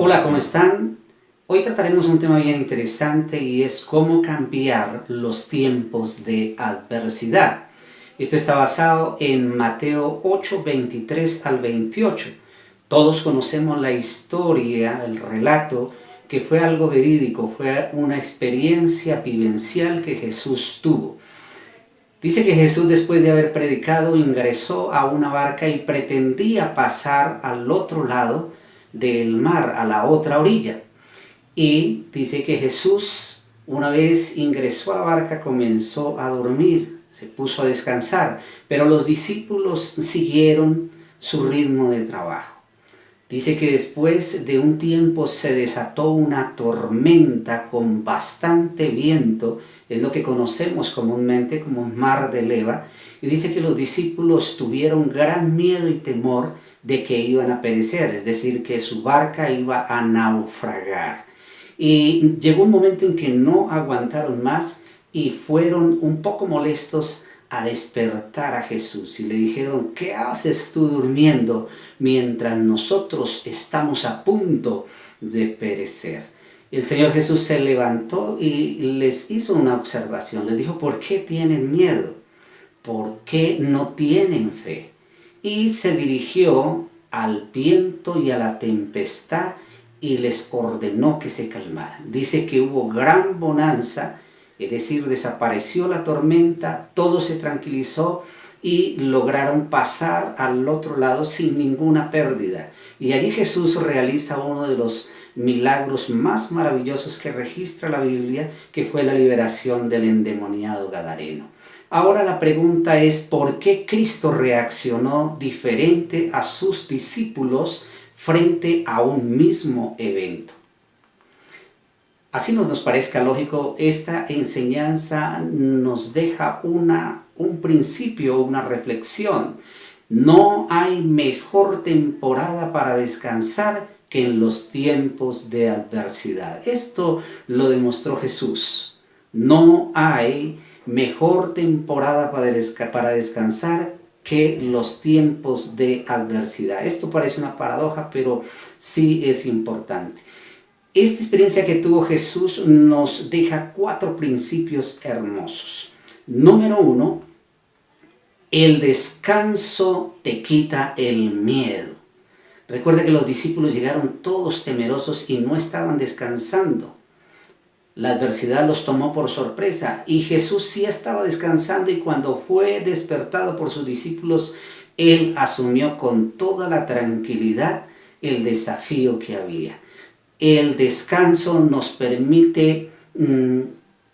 Hola, ¿cómo están? Hoy trataremos un tema bien interesante y es cómo cambiar los tiempos de adversidad. Esto está basado en Mateo 8, 23 al 28. Todos conocemos la historia, el relato, que fue algo verídico, fue una experiencia vivencial que Jesús tuvo. Dice que Jesús, después de haber predicado, ingresó a una barca y pretendía pasar al otro lado del mar, a la otra orilla. Y dice que Jesús, una vez ingresó a la barca, comenzó a dormir, se puso a descansar, pero los discípulos siguieron su ritmo de trabajo. Dice que después de un tiempo se desató una tormenta con bastante viento, es lo que conocemos comúnmente como un mar de leva, y dice que los discípulos tuvieron gran miedo y temor de que iban a perecer, es decir, que su barca iba a naufragar. Y llegó un momento en que no aguantaron más y fueron un poco molestos a despertar a Jesús y le dijeron: ¿qué haces tú durmiendo mientras nosotros estamos a punto de perecer? El Señor Jesús se levantó y les hizo una observación. Les dijo: ¿por qué tienen miedo? ¿Por qué no tienen fe? Y se dirigió al viento y a la tempestad y les ordenó que se calmaran. Dice que hubo gran bonanza, es decir, desapareció la tormenta, todo se tranquilizó y lograron pasar al otro lado sin ninguna pérdida. Y allí Jesús realiza uno de los milagros más maravillosos que registra la Biblia, que fue la liberación del endemoniado gadareno. Ahora la pregunta es: ¿por qué Cristo reaccionó diferente a sus discípulos frente a un mismo evento? Así nos parezca lógico, esta enseñanza nos deja un principio, una reflexión. No hay mejor temporada para descansar que en los tiempos de adversidad. Esto lo demostró Jesús. No hay mejor temporada para descansar que los tiempos de adversidad. Esto parece una paradoja, pero sí es importante. Esta experiencia que tuvo Jesús nos deja 4 principios hermosos. Número 1, el descanso te quita el miedo. Recuerda que los discípulos llegaron todos temerosos y no estaban descansando. La adversidad los tomó por sorpresa y Jesús sí estaba descansando, y cuando fue despertado por sus discípulos, él asumió con toda la tranquilidad el desafío que había. El descanso nos permite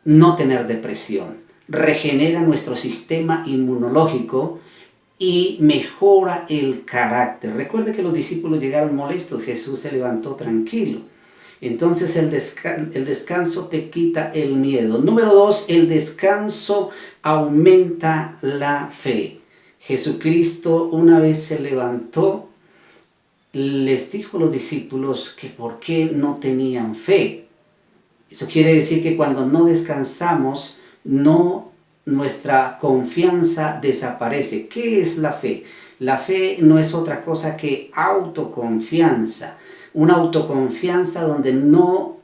no tener depresión, regenera nuestro sistema inmunológico y mejora el carácter. Recuerde que los discípulos llegaron molestos, Jesús se levantó tranquilo. Entonces el descanso te quita el miedo. Número 2, el descanso aumenta la fe. Jesucristo, una vez se levantó, les dijo a los discípulos que por qué no tenían fe. Eso quiere decir que cuando no descansamos, nuestra confianza desaparece. ¿Qué es la fe? La fe no es otra cosa que autoconfianza. Una autoconfianza donde no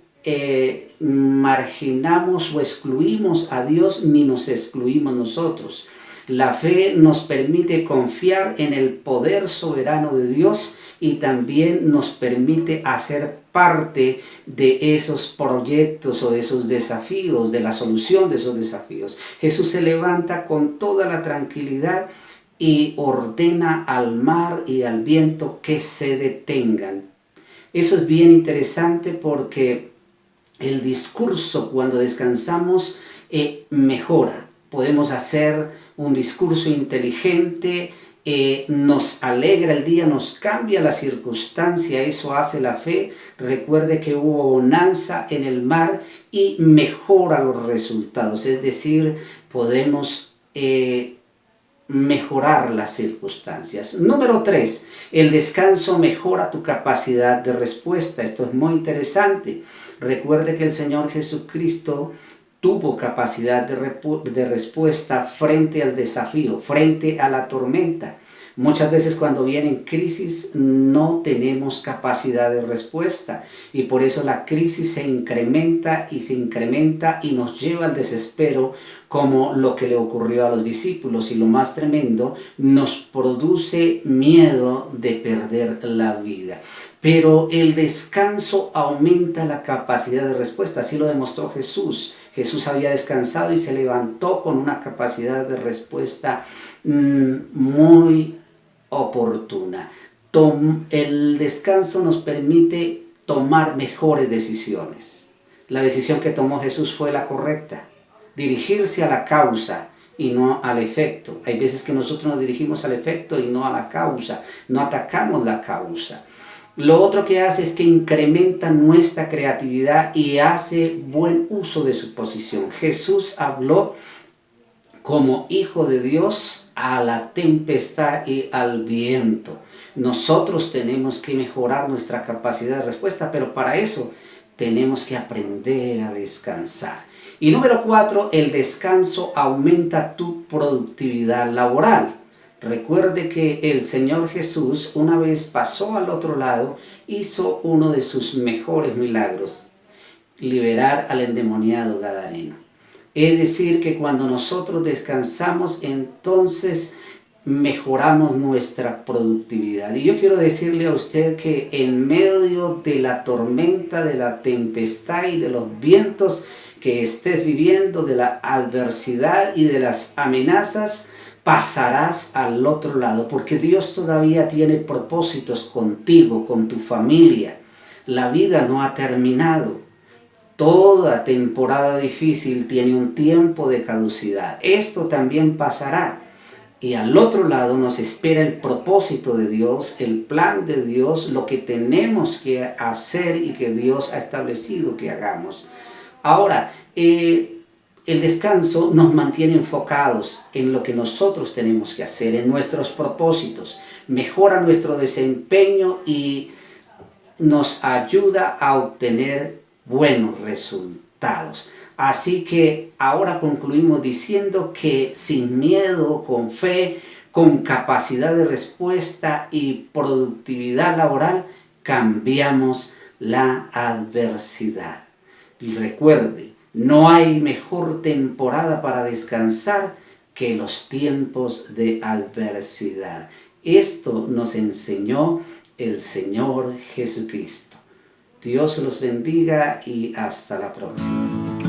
marginamos o excluimos a Dios ni nos excluimos nosotros. La fe nos permite confiar en el poder soberano de Dios y también nos permite hacer parte de esos proyectos o de esos desafíos, de la solución de esos desafíos. Jesús se levanta con toda la tranquilidad y ordena al mar y al viento que se detengan. Eso es bien interesante porque el discurso, cuando descansamos, mejora. Podemos hacer un discurso inteligente, nos alegra el día, nos cambia la circunstancia, eso hace la fe. Recuerde que hubo bonanza en el mar y mejora los resultados, es decir, podemos mejorar las circunstancias. Número 3, el descanso mejora tu capacidad de respuesta. Esto es muy interesante. Recuerde que el Señor Jesucristo tuvo capacidad de respuesta frente al desafío, frente a la tormenta. Muchas veces cuando vienen crisis no tenemos capacidad de respuesta y por eso la crisis se incrementa y nos lleva al desespero, como lo que le ocurrió a los discípulos, y lo más tremendo, nos produce miedo de perder la vida. Pero el descanso aumenta la capacidad de respuesta, así lo demostró Jesús. Jesús había descansado y se levantó con una capacidad de respuesta muy oportuna. El descanso nos permite tomar mejores decisiones. La decisión que tomó Jesús fue la correcta: dirigirse a la causa y no al efecto. Hay veces que nosotros nos dirigimos al efecto y no a la causa, no atacamos la causa. Lo otro que hace es que incrementa nuestra creatividad y hace buen uso de su posición. Jesús habló como hijo de Dios a la tempestad y al viento. Nosotros tenemos que mejorar nuestra capacidad de respuesta, pero para eso tenemos que aprender a descansar. Y número 4, el descanso aumenta tu productividad laboral. Recuerde que el Señor Jesús, una vez pasó al otro lado, hizo uno de sus mejores milagros: liberar al endemoniado gadareno. Es decir, que cuando nosotros descansamos, entonces mejoramos nuestra productividad. Y yo quiero decirle a usted que en medio de la tormenta, de la tempestad y de los vientos que estés viviendo, de la adversidad y de las amenazas, pasarás al otro lado, porque Dios todavía tiene propósitos contigo, con tu familia. La vida no ha terminado. Toda temporada difícil tiene un tiempo de caducidad. Esto también pasará. Y al otro lado nos espera el propósito de Dios, el plan de Dios, lo que tenemos que hacer y que Dios ha establecido que hagamos. Ahora, el descanso nos mantiene enfocados en lo que nosotros tenemos que hacer, en nuestros propósitos. Mejora nuestro desempeño y nos ayuda a obtener buenos resultados. Así que ahora concluimos diciendo que sin miedo, con fe, con capacidad de respuesta y productividad laboral, cambiamos la adversidad. Y recuerde, no hay mejor temporada para descansar que los tiempos de adversidad. Esto nos enseñó el Señor Jesucristo. Dios los bendiga y hasta la próxima.